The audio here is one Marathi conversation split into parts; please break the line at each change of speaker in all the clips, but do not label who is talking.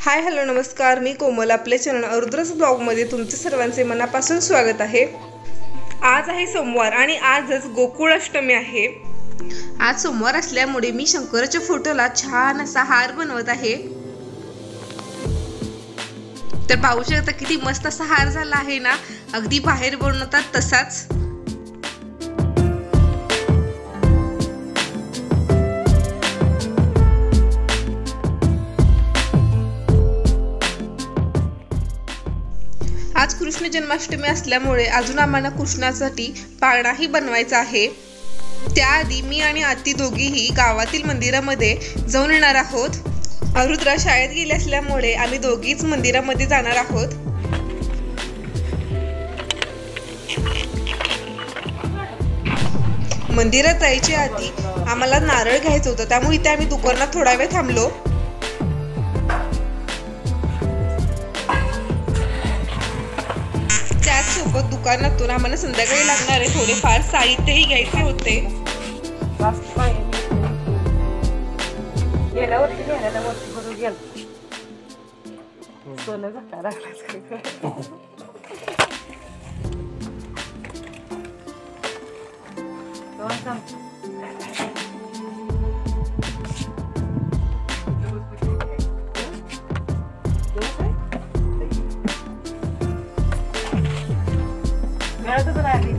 हाय हॅलो नमस्कार, मी कोमल. आपल्या चॅनल रुद्रस ब्लॉगमध्ये तुमचे सर्वांचे मनापासून स्वागत आहे. आज आहे सोमवार आणि आजच गोकुळाष्टमी आहे. आज सोमवार असल्यामुळे मी शंकराच्या फोटोला छान असा हार बनवत आहे. तर पाहू शकता किती मस्त असा हार झाला आहे ना, अगदी बाहेर बनवतात तसाच. आज कृष्ण जन्माष्टमी असल्यामुळे अजून आम्हाला कृष्णासाठी पाळणाही बनवायचा आहे. त्याआधी मी आणि आत्ती दोघीही गावातील मंदिरामध्ये जाऊन येणार आहोत. रुद्रा शाळेत गेले असल्यामुळे आम्ही दोघीच मंदिरामध्ये जाणार आहोत. मंदिरात जायच्या आधी आम्हाला नारळ घ्यायचं होतं, त्यामुळे इथे आम्ही दुकानात थोडा वेळ थांबलो. त्याचसोबत दुकानातून आम्हाला संध्याकाळी लागणारे थोडेफार साहित्यही घ्यायचे होते.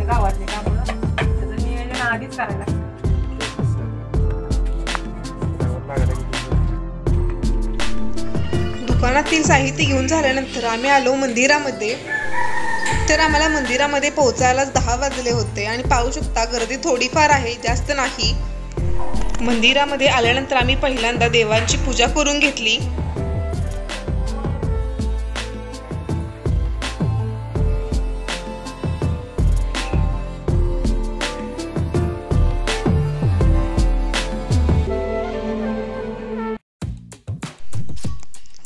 गावातले काम त्याचं नियोजन आधीच करायला.
दुकानातील साहित्य घेऊन झाल्यानंतर आम्ही आलो मंदिरामध्ये. तर आम्हाला मंदिरामध्ये पोहोचायलाच 10 वाजले होते आणि पाहू शकता गर्दी थोडीफार आहे, जास्त नाही. मंदिरामध्ये आल्यानंतर आम्ही पहिल्यांदा देवांची पूजा करून घेतली.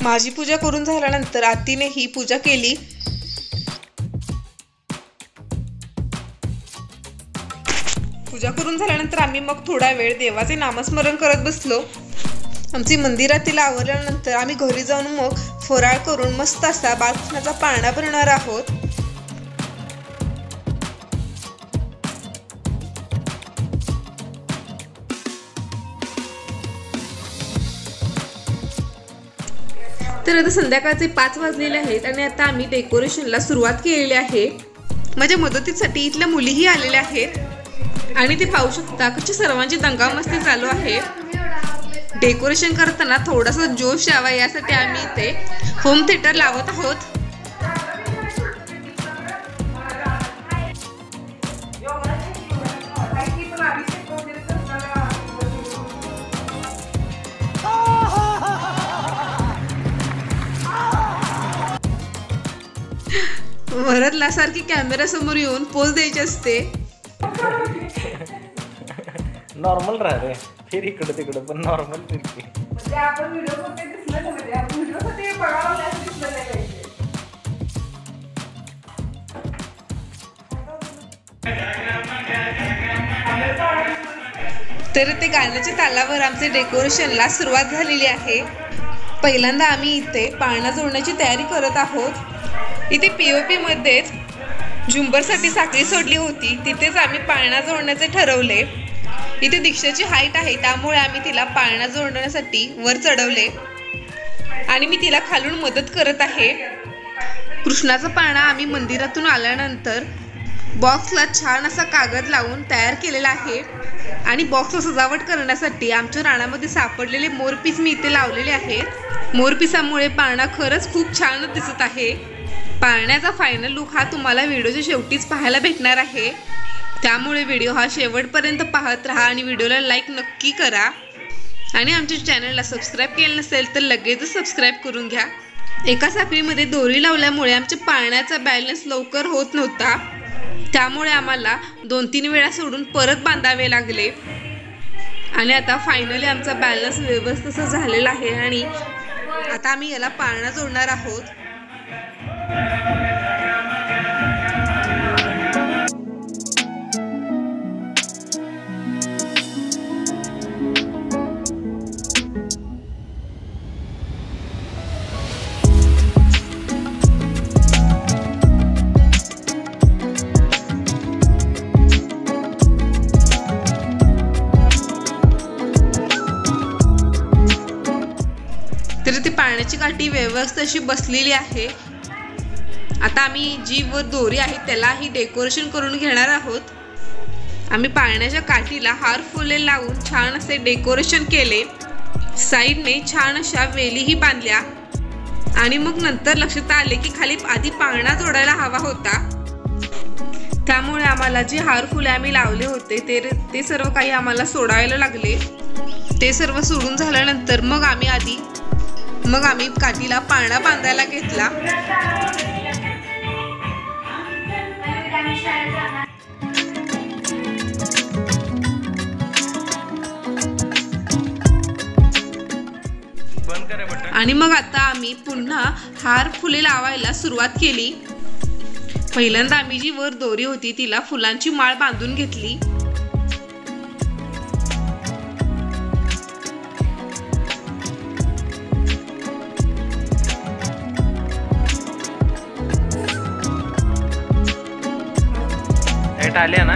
माझी पूजा करून झाल्यानंतर आत्तीने ही पूजा केली. पूजा करून झाल्यानंतर आम्ही मग थोडा वेळ देवाचे नामस्मरण करत बसलो. आमची मंदिरातील आवरल्यानंतर आम्ही घरी जाऊन मग फराळ करून मस्त असा बाळकृष्णाचा पाळणा बनवणार आहोत. तर आता संध्याकाळचे 5 वाजलेले आहेत आणि आता आम्ही डेकोरेशनला सुरुवात केलेली आहे. माझ्या मदतीसाठी इथल्या मुलीही आलेल्या आहेत आणि ते पाहू शकता कशी सर्वांची दंगामस्ती चालू आहे. डेकोरेशन करताना थोडासा जोश यावा यासाठी आम्ही इथे होम थिएटर लावत आहोत. भरतला सारखी कॅमेरा समोर येऊन पोज द्यायची असते.
नॉर्मल राहते फिर इकडे तिकडे पण नॉर्मल फिरते. तर ते गाण्याच्या तालावर आमचे डेकोरेशनला सुरुवात झालेली आहे. पहिल्यांदा आम्ही इथे पाळणा जोडण्याची तयारी करत आहोत. इथे POP मध्येच झुंबरसाठी साखळी सोडली होती, तिथेच आम्ही पाळणा जोडण्याचे ठरवले. इथे दीक्षाची हाईट आहे, त्यामुळे आम्ही तिला पाळणा जोडण्यासाठी वर चढवले आणि मी तिला खालून मदत करत आहे. कृष्णाचा पाळणा आम्ही मंदिरातून आल्यानंतर बॉक्सला छान असा कागद लावून तयार केलेला आहे आणि बॉक्सला सजावट करण्यासाठी आमच्या रानामध्ये सापडलेले मोरपीस मी इथे लावलेले आहेत. मोरपिसामुळे पाळणा खरंच खूप छान दिसत आहे. पाळण्याचा फायनल लुक हा तुम्हाला व्हिडिओच्या शेवटीच पाहायला भेटणार आहे, त्यामुळे व्हिडिओ हा शेवटपर्यंत पाहत राहा आणि व्हिडिओला लाईक नक्की करा आणि आमच्या चॅनलला सबस्क्राईब केलं नसेल तर लगेचच सबस्क्राईब करून घ्या. एका साखळीमध्ये दोरी लावल्यामुळे आमच्या पाळण्याचा बॅलन्स लवकर होत नव्हता, त्यामुळे आम्हाला 2-3 वेळा सोडून परत बांधावे लागले आणि आता फायनली आमचा बॅलन्स व्यवस्थित झालेला आहे आणि आता आम्ही याला पाळणा जोडणार आहोत.
काठी व्यवस्थित अशी बसलेली आहे. आता आम्ही जी वर दोरी आहे त्यालाही डेकोरेशन करून घेणार आहोत. आम्ही पाळण्याच्या काठीला हार फुले लावून छान असे डेकोरेशन केले. साईडने छान अशा वेलीही बांधल्या आणि मग नंतर लक्षात आले की खाली आधी पाळणा जोडायला हवा होता. त्यामुळे आम्हाला जे हार फुले आम्ही लावले होते ते सर्व काही आम्हाला सोडायला लागले. ते सर्व सोडून झाल्यानंतर मग आम्ही काठीला पाळणा बांधायला घेतला. आणि मग आता आम्ही पुन्हा हार फुले लावायला सुरुवात केली. पहिल्यांदा आम्ही जी वर दोरी होती तिला फुलांची माळ बांधून घेतली.
आल्या ना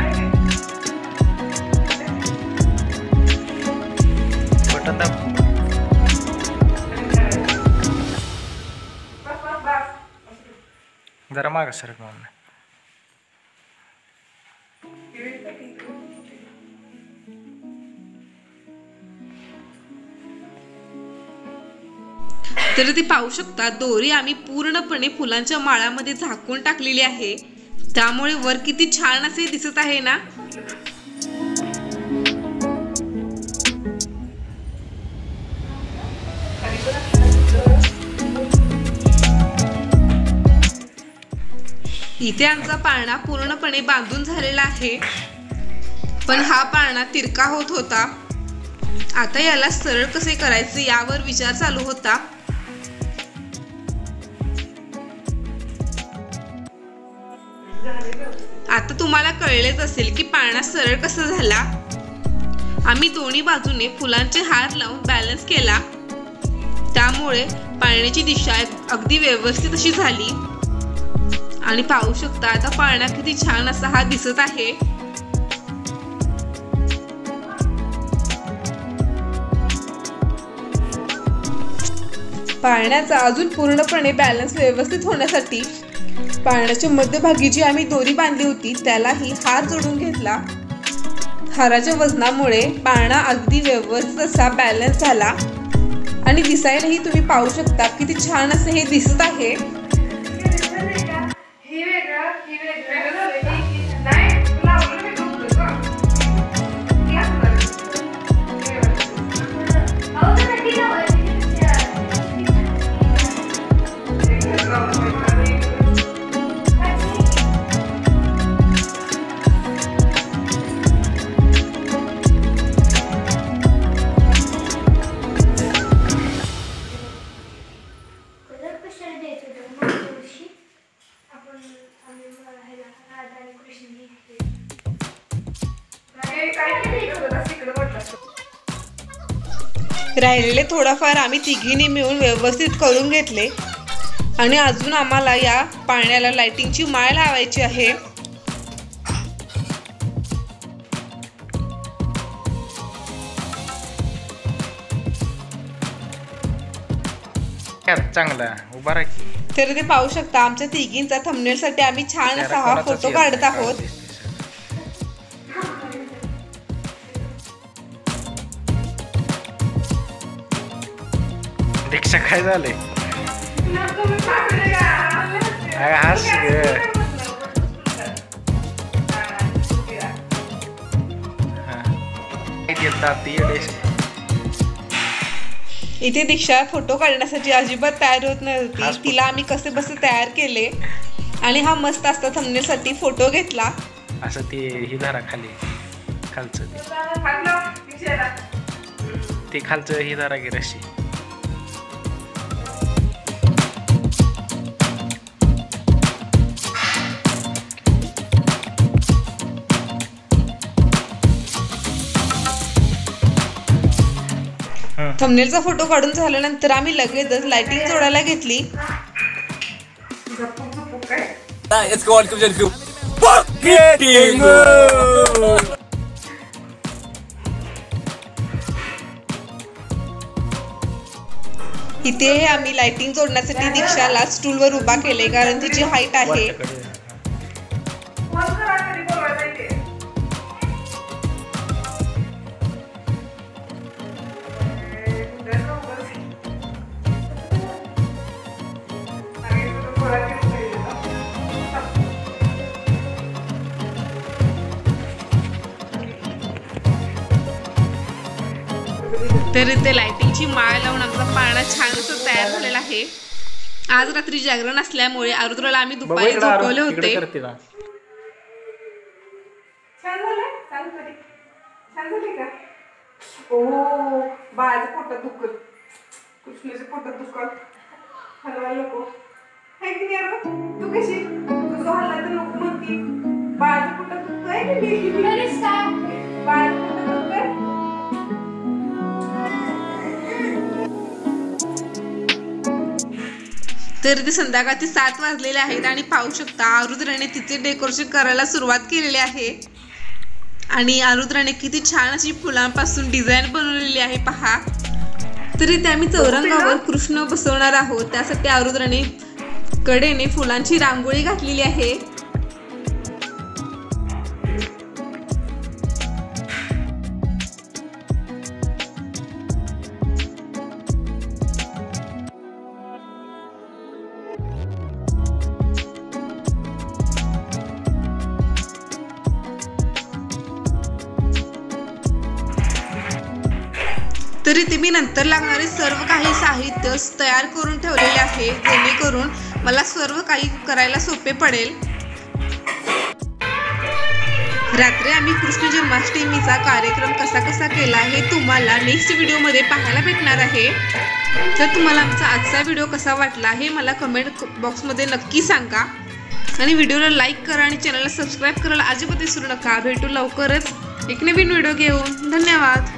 बटन दाब. जरा माग सरक मम्मी.
तर ती पाहू शकता दोरी आम्ही पूर्णपणे फुलांच्या माळामध्ये झाकून टाकलेली आहे. त्यामुळे वर किती छान असे दिसत आहे ना. इथे आमचा पाळणा पूर्णपणे बांधून झालेला आहे. पण हा पाळणा तिरका होत होता. आता याला सरळ कसे करायचे यावर विचार चालू होता. आता तुम्हाला कळलेच असेल की पाळणा सरळ कसा झाला. आम्ही दोन्ही बाजूने फुलांचे हार लावून बॅलन्स केला. त्यामुळे पाळण्याची दिशा अगदी व्यवस्थित अशी झाली. आणि पाहू शकता आता पाळणा किती छान असा हा दिसत आहे. पाळण्याचा अजून पूर्णपणे बॅलन्स व्यवस्थित होण्यासाठी पाळण्याच्या मध्यभागी जी आम्ही दोरी बांधली होती त्यालाही हार जोडून घेतला. हाराच्या वजनामुळे पाळणा अगदी व्यवस्थित असा बॅलन्स झाला आणि दिसायलाही तुम्ही पाहू शकता किती छान असे हे दिसत आहे. राहिलेले थोडाफार आम्ही तिघींनी मिळून व्यवस्थित करून घेतले. आणि अजून आम्हाला या पाळण्याला लाइटिंगची माळ लावायची आहे.
चांगला उभा राहा.
तर ते पाहू शकता आमच्या तिघींचा थंबनेल साठी आम्ही छान असा हा फोटो काढत आहोत.
दीक्षा काय झालंय हास इथे दीक्षा फोटो काढण्यासाठी अजिबात तयार होत नव्हती. तिला आम्ही कसे बसे तयार केले आणि हा मस्त असता थंबनेल साठी फोटो घेतला. असं ते ही धरा खाली खालचं ते खालचं ही धरा की रशी.
थंबनेलचा फोटो काढून झाल्यानंतर आम्ही लगेचच लाइटिंग जोडायला घेतली.
इथे आम्ही लाइटिंग जोडण्यासाठी दीक्षाला स्टूलवर उभा केले कारण तिची हाईट आहे.
तर इथे लाइटिंगची माळ लावून आमचा पाळणा छान असं तयार झालेला आहे. आज रात्री जागरण असल्यामुळे आरुद्राला आम्ही दुपारी झोपवले होते.
बाळाच्या पोटात दुखत, कृष्णाच्या पोटात दुखत हलवायला नको है की नाही रे? तू कशी तुझं हल्ला तर नको म्हणती. बाळाच्या पोटात दुखतंय की नाही? बाळाच्या पोटात दुखतंय.
तर इथे संध्याकाळचे 7 वाजलेले आहेत आणि पाहू शकता आरुद्राने तिचे डेकोरेशन करायला सुरुवात केलेली आहे. आणि आरुद्राने किती छान अशी फुलांपासून डिझाईन बनवलेली आहे पहा. तर इथे आम्ही चौरंगावर कृष्ण बसवणार आहोत. त्यासाठी आरुद्राने कडेने फुलांची रांगोळी घातलेली आहे. तरी ते मी नंतर लागणारे सर्व काही साहित्य तयार करून ठेवलेले आहे जेणेकरून मला सर्व काही करायला सोपे पडेल. रात्री आम्ही कृष्ण जन्माष्टमीचा कार्यक्रम कसा केला हे तुम्हाला नेक्स्ट व्हिडिओमध्ये पाहायला भेटणार आहे. तर तुम्हाला आमचा आजचा व्हिडिओ कसा वाटला हे मला कमेंट बॉक्समध्ये नक्की सांगा. आणि व्हिडिओला लाईक करा आणि चॅनलला सबस्क्राईब करायला अजिबात विसरू नका. भेटू लवकरच एक नवीन व्हिडिओ घेऊन. धन्यवाद.